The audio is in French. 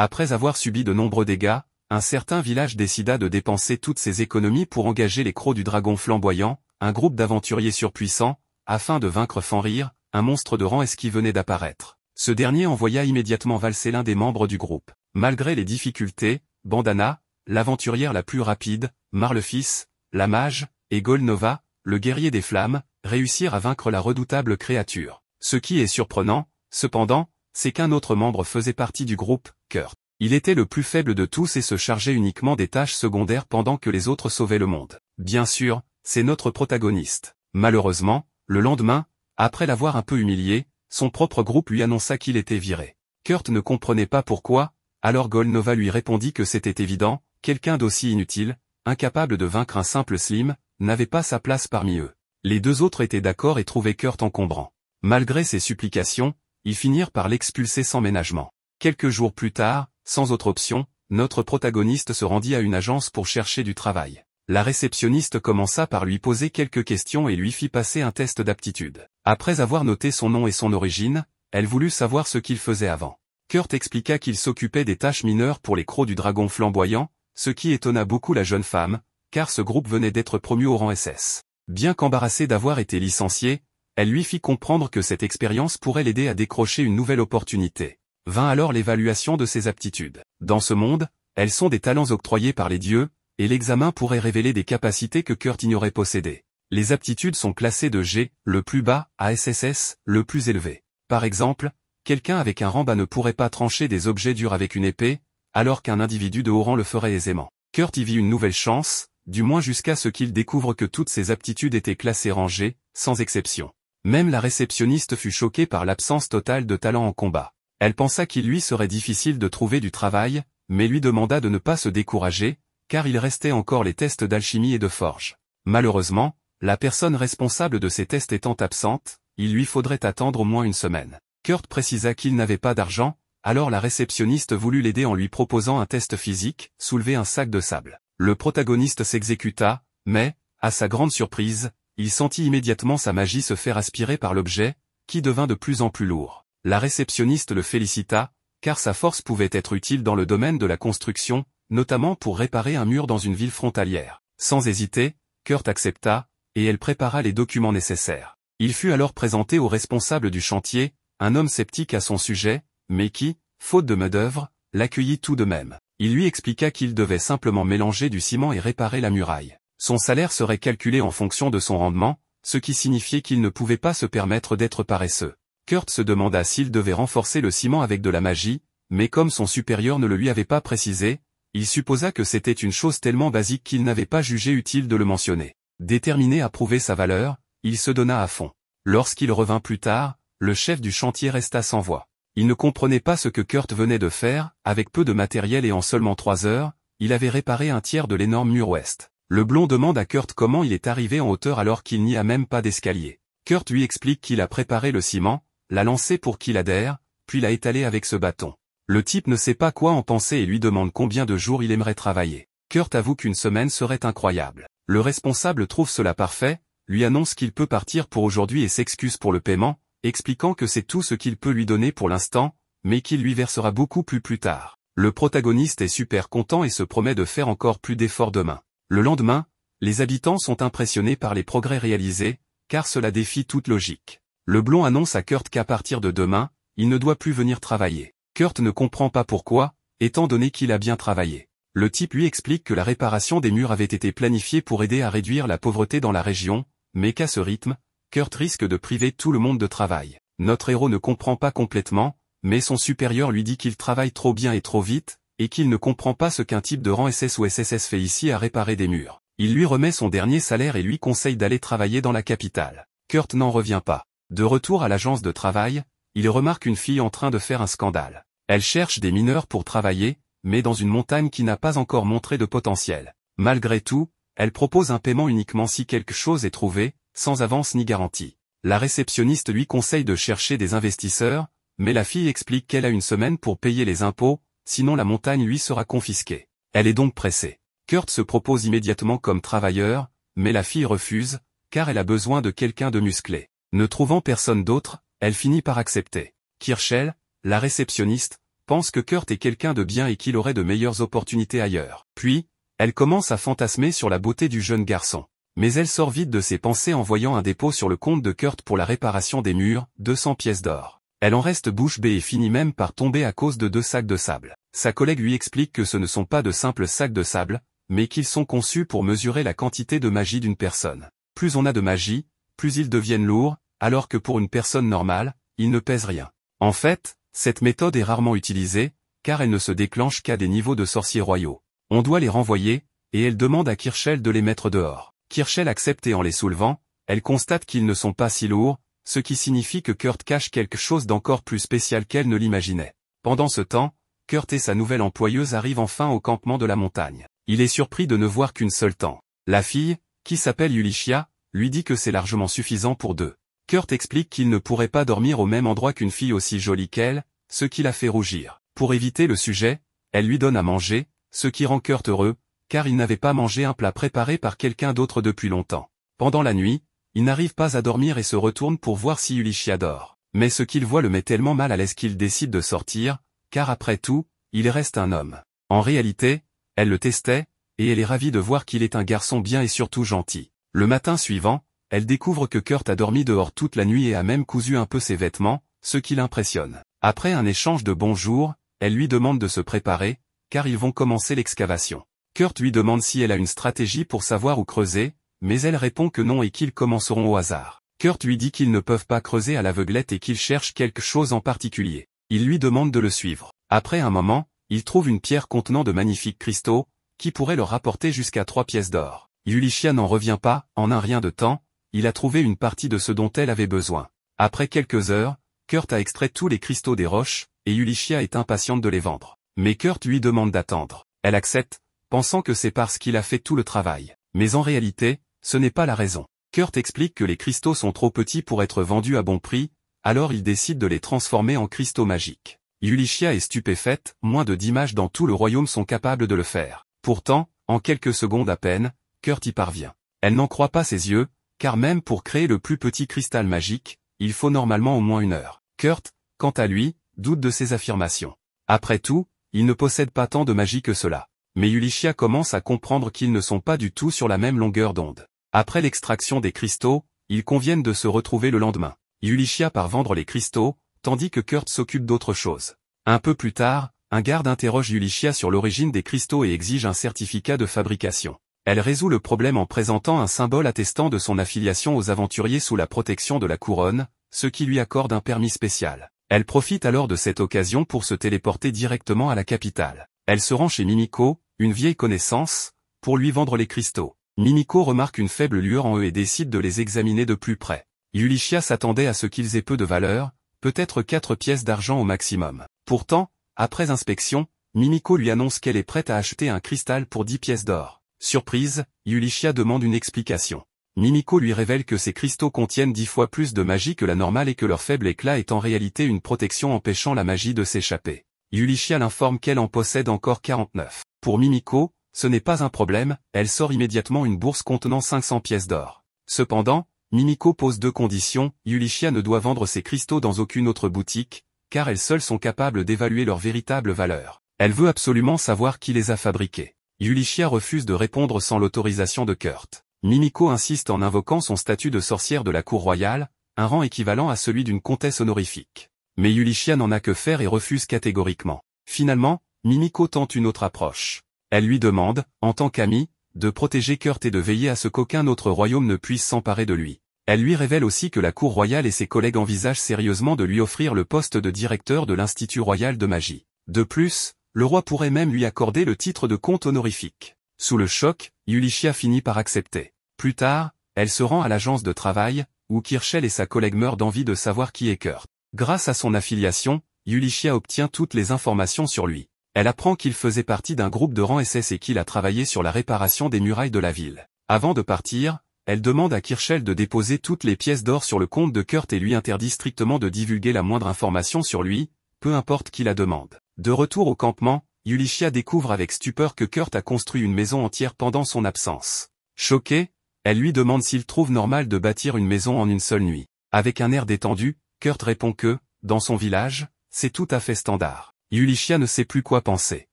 Après avoir subi de nombreux dégâts, un certain village décida de dépenser toutes ses économies pour engager les Crocs du Dragon Flamboyant, un groupe d'aventuriers surpuissants, afin de vaincre Fenrir, un monstre de rang S qui venait d'apparaître. Ce dernier envoya immédiatement valser l'un des membres du groupe. Malgré les difficultés, Bandana, l'aventurière la plus rapide, Marlefis, la mage, et Golnova, le guerrier des flammes, réussirent à vaincre la redoutable créature. Ce qui est surprenant, cependant, c'est qu'un autre membre faisait partie du groupe, Kurt. Il était le plus faible de tous et se chargeait uniquement des tâches secondaires pendant que les autres sauvaient le monde. Bien sûr, c'est notre protagoniste. Malheureusement, le lendemain, après l'avoir un peu humilié, son propre groupe lui annonça qu'il était viré. Kurt ne comprenait pas pourquoi, alors Golnova lui répondit que c'était évident, quelqu'un d'aussi inutile, incapable de vaincre un simple Slim, n'avait pas sa place parmi eux. Les deux autres étaient d'accord et trouvaient Kurt encombrant. Malgré ses supplications, ils finirent par l'expulser sans ménagement. Quelques jours plus tard, sans autre option, notre protagoniste se rendit à une agence pour chercher du travail. La réceptionniste commença par lui poser quelques questions et lui fit passer un test d'aptitude. Après avoir noté son nom et son origine, elle voulut savoir ce qu'il faisait avant. Kurt expliqua qu'il s'occupait des tâches mineures pour les Crocs du Dragon Flamboyant, ce qui étonna beaucoup la jeune femme, car ce groupe venait d'être promu au rang SS. Bien qu'embarrassée d'avoir été licenciée, elle lui fit comprendre que cette expérience pourrait l'aider à décrocher une nouvelle opportunité. Vint alors l'évaluation de ses aptitudes. Dans ce monde, elles sont des talents octroyés par les dieux, et l'examen pourrait révéler des capacités que Kurt ignorait posséder. Les aptitudes sont classées de G, le plus bas, à SSS, le plus élevé. Par exemple, quelqu'un avec un rang bas ne pourrait pas trancher des objets durs avec une épée, alors qu'un individu de haut rang le ferait aisément. Kurt y vit une nouvelle chance, du moins jusqu'à ce qu'il découvre que toutes ses aptitudes étaient classées rang G, sans exception. Même la réceptionniste fut choquée par l'absence totale de talent en combat. Elle pensa qu'il lui serait difficile de trouver du travail, mais lui demanda de ne pas se décourager, car il restait encore les tests d'alchimie et de forge. Malheureusement, la personne responsable de ces tests étant absente, il lui faudrait attendre au moins une semaine. Kurt précisa qu'il n'avait pas d'argent, alors la réceptionniste voulut l'aider en lui proposant un test physique, soulever un sac de sable. Le protagoniste s'exécuta, mais, à sa grande surprise, il sentit immédiatement sa magie se faire aspirer par l'objet, qui devint de plus en plus lourd. La réceptionniste le félicita, car sa force pouvait être utile dans le domaine de la construction, notamment pour réparer un mur dans une ville frontalière. Sans hésiter, Kurt accepta, et elle prépara les documents nécessaires. Il fut alors présenté au responsable du chantier, un homme sceptique à son sujet, mais qui, faute de main-d'œuvre, l'accueillit tout de même. Il lui expliqua qu'il devait simplement mélanger du ciment et réparer la muraille. Son salaire serait calculé en fonction de son rendement, ce qui signifiait qu'il ne pouvait pas se permettre d'être paresseux. Kurt se demanda s'il devait renforcer le ciment avec de la magie, mais comme son supérieur ne le lui avait pas précisé, il supposa que c'était une chose tellement basique qu'il n'avait pas jugé utile de le mentionner. Déterminé à prouver sa valeur, il se donna à fond. Lorsqu'il revint plus tard, le chef du chantier resta sans voix. Il ne comprenait pas ce que Kurt venait de faire, avec peu de matériel et en seulement 3 heures, il avait réparé un tiers de l'énorme mur ouest. Le blond demande à Kurt comment il est arrivé en hauteur alors qu'il n'y a même pas d'escalier. Kurt lui explique qu'il a préparé le ciment, l'a lancé pour qu'il adhère, puis l'a étalé avec ce bâton. Le type ne sait pas quoi en penser et lui demande combien de jours il aimerait travailler. Kurt avoue qu'une semaine serait incroyable. Le responsable trouve cela parfait, lui annonce qu'il peut partir pour aujourd'hui et s'excuse pour le paiement, expliquant que c'est tout ce qu'il peut lui donner pour l'instant, mais qu'il lui versera beaucoup plus tard. Le protagoniste est super content et se promet de faire encore plus d'efforts demain. Le lendemain, les habitants sont impressionnés par les progrès réalisés, car cela défie toute logique. Le blond annonce à Kurt qu'à partir de demain, il ne doit plus venir travailler. Kurt ne comprend pas pourquoi, étant donné qu'il a bien travaillé. Le type lui explique que la réparation des murs avait été planifiée pour aider à réduire la pauvreté dans la région, mais qu'à ce rythme, Kurt risque de priver tout le monde de travail. Notre héros ne comprend pas complètement, mais son supérieur lui dit qu'il travaille trop bien et trop vite, et qu'il ne comprend pas ce qu'un type de rang SS ou SSS fait ici à réparer des murs. Il lui remet son dernier salaire et lui conseille d'aller travailler dans la capitale. Kurt n'en revient pas. De retour à l'agence de travail, il remarque une fille en train de faire un scandale. Elle cherche des mineurs pour travailler, mais dans une montagne qui n'a pas encore montré de potentiel. Malgré tout, elle propose un paiement uniquement si quelque chose est trouvé, sans avance ni garantie. La réceptionniste lui conseille de chercher des investisseurs, mais la fille explique qu'elle a une semaine pour payer les impôts, sinon la montagne lui sera confisquée. Elle est donc pressée. Kurt se propose immédiatement comme travailleur, mais la fille refuse, car elle a besoin de quelqu'un de musclé. Ne trouvant personne d'autre, elle finit par accepter. Kirchel, la réceptionniste, pense que Kurt est quelqu'un de bien et qu'il aurait de meilleures opportunités ailleurs. Puis, elle commence à fantasmer sur la beauté du jeune garçon. Mais elle sort vite de ses pensées en voyant un dépôt sur le compte de Kurt pour la réparation des murs, 200 pièces d'or. Elle en reste bouche bée et finit même par tomber à cause de 2 sacs de sable. Sa collègue lui explique que ce ne sont pas de simples sacs de sable, mais qu'ils sont conçus pour mesurer la quantité de magie d'une personne. Plus on a de magie, plus ils deviennent lourds, alors que pour une personne normale, ils ne pèsent rien. En fait, cette méthode est rarement utilisée, car elle ne se déclenche qu'à des niveaux de sorciers royaux. On doit les renvoyer, et elle demande à Kirschell de les mettre dehors. Kirschell accepte et en les soulevant, elle constate qu'ils ne sont pas si lourds, ce qui signifie que Kurt cache quelque chose d'encore plus spécial qu'elle ne l'imaginait. Pendant ce temps, Kurt et sa nouvelle employeuse arrivent enfin au campement de la montagne. Il est surpris de ne voir qu'une seule tente. La fille, qui s'appelle Yulichia, lui dit que c'est largement suffisant pour 2. Kurt explique qu'il ne pourrait pas dormir au même endroit qu'une fille aussi jolie qu'elle, ce qui la fait rougir. Pour éviter le sujet, elle lui donne à manger, ce qui rend Kurt heureux, car il n'avait pas mangé un plat préparé par quelqu'un d'autre depuis longtemps. Pendant la nuit, il n'arrive pas à dormir et se retourne pour voir si Yulichia dort. Mais ce qu'il voit le met tellement mal à l'aise qu'il décide de sortir, car après tout, il reste un homme. En réalité, elle le testait, et elle est ravie de voir qu'il est un garçon bien et surtout gentil. Le matin suivant, elle découvre que Kurt a dormi dehors toute la nuit et a même cousu un peu ses vêtements, ce qui l'impressionne. Après un échange de bonjour, elle lui demande de se préparer, car ils vont commencer l'excavation. Kurt lui demande si elle a une stratégie pour savoir où creuser, mais elle répond que non et qu'ils commenceront au hasard. Kurt lui dit qu'ils ne peuvent pas creuser à l'aveuglette et qu'ils cherchent quelque chose en particulier. Il lui demande de le suivre. Après un moment, il trouve une pierre contenant de magnifiques cristaux, qui pourrait leur rapporter jusqu'à 3 pièces d'or. Yulichia n'en revient pas, en un rien de temps, il a trouvé une partie de ce dont elle avait besoin. Après quelques heures, Kurt a extrait tous les cristaux des roches, et Yulichia est impatiente de les vendre. Mais Kurt lui demande d'attendre. Elle accepte, pensant que c'est parce qu'il a fait tout le travail. Mais en réalité, ce n'est pas la raison. Kurt explique que les cristaux sont trop petits pour être vendus à bon prix, alors il décide de les transformer en cristaux magiques. Yulichia est stupéfaite, moins de 10 mages dans tout le royaume sont capables de le faire. Pourtant, en quelques secondes à peine, Kurt y parvient. Elle n'en croit pas ses yeux, car même pour créer le plus petit cristal magique, il faut normalement au moins 1 heure. Kurt, quant à lui, doute de ses affirmations. Après tout, il ne possède pas tant de magie que cela. Mais Yulichia commence à comprendre qu'ils ne sont pas du tout sur la même longueur d'onde. Après l'extraction des cristaux, ils conviennent de se retrouver le lendemain. Yulichia part vendre les cristaux, tandis que Kurt s'occupe d'autre chose. Un peu plus tard, un garde interroge Yulichia sur l'origine des cristaux et exige un certificat de fabrication. Elle résout le problème en présentant un symbole attestant de son affiliation aux aventuriers sous la protection de la couronne, ce qui lui accorde un permis spécial. Elle profite alors de cette occasion pour se téléporter directement à la capitale. Elle se rend chez Mimiko, une vieille connaissance, pour lui vendre les cristaux. Mimiko remarque une faible lueur en eux et décide de les examiner de plus près. Yulichia s'attendait à ce qu'ils aient peu de valeur, peut-être 4 pièces d'argent au maximum. Pourtant, après inspection, Mimiko lui annonce qu'elle est prête à acheter un cristal pour 10 pièces d'or. Surprise, Yulichia demande une explication. Mimiko lui révèle que ces cristaux contiennent 10 fois plus de magie que la normale et que leur faible éclat est en réalité une protection empêchant la magie de s'échapper. Yulichia l'informe qu'elle en possède encore 49. Pour Mimiko, ce n'est pas un problème, elle sort immédiatement une bourse contenant 500 pièces d'or. Cependant, Mimiko pose 2 conditions, Yulichia ne doit vendre ses cristaux dans aucune autre boutique, car elles seules sont capables d'évaluer leur véritable valeur. Elle veut absolument savoir qui les a fabriqués. Yulichia refuse de répondre sans l'autorisation de Kurt. Mimiko insiste en invoquant son statut de sorcière de la cour royale, un rang équivalent à celui d'une comtesse honorifique. Mais Yulichia n'en a que faire et refuse catégoriquement. Finalement, Mimiko tente une autre approche. Elle lui demande, en tant qu'amie, de protéger Kurt et de veiller à ce qu'aucun autre royaume ne puisse s'emparer de lui. Elle lui révèle aussi que la cour royale et ses collègues envisagent sérieusement de lui offrir le poste de directeur de l'Institut royal de magie. De plus, le roi pourrait même lui accorder le titre de comte honorifique. Sous le choc, Yulichia finit par accepter. Plus tard, elle se rend à l'agence de travail, où Kirschell et sa collègue meurent d'envie de savoir qui est Kurt. Grâce à son affiliation, Yulichia obtient toutes les informations sur lui. Elle apprend qu'il faisait partie d'un groupe de rang SS et qu'il a travaillé sur la réparation des murailles de la ville. Avant de partir, elle demande à Kirschell de déposer toutes les pièces d'or sur le compte de Kurt et lui interdit strictement de divulguer la moindre information sur lui, peu importe qui la demande. De retour au campement, Yulichia découvre avec stupeur que Kurt a construit une maison entière pendant son absence. Choquée, elle lui demande s'il trouve normal de bâtir une maison en une seule nuit. Avec un air détendu, Kurt répond que, dans son village, c'est tout à fait standard. Yulichia ne sait plus quoi penser.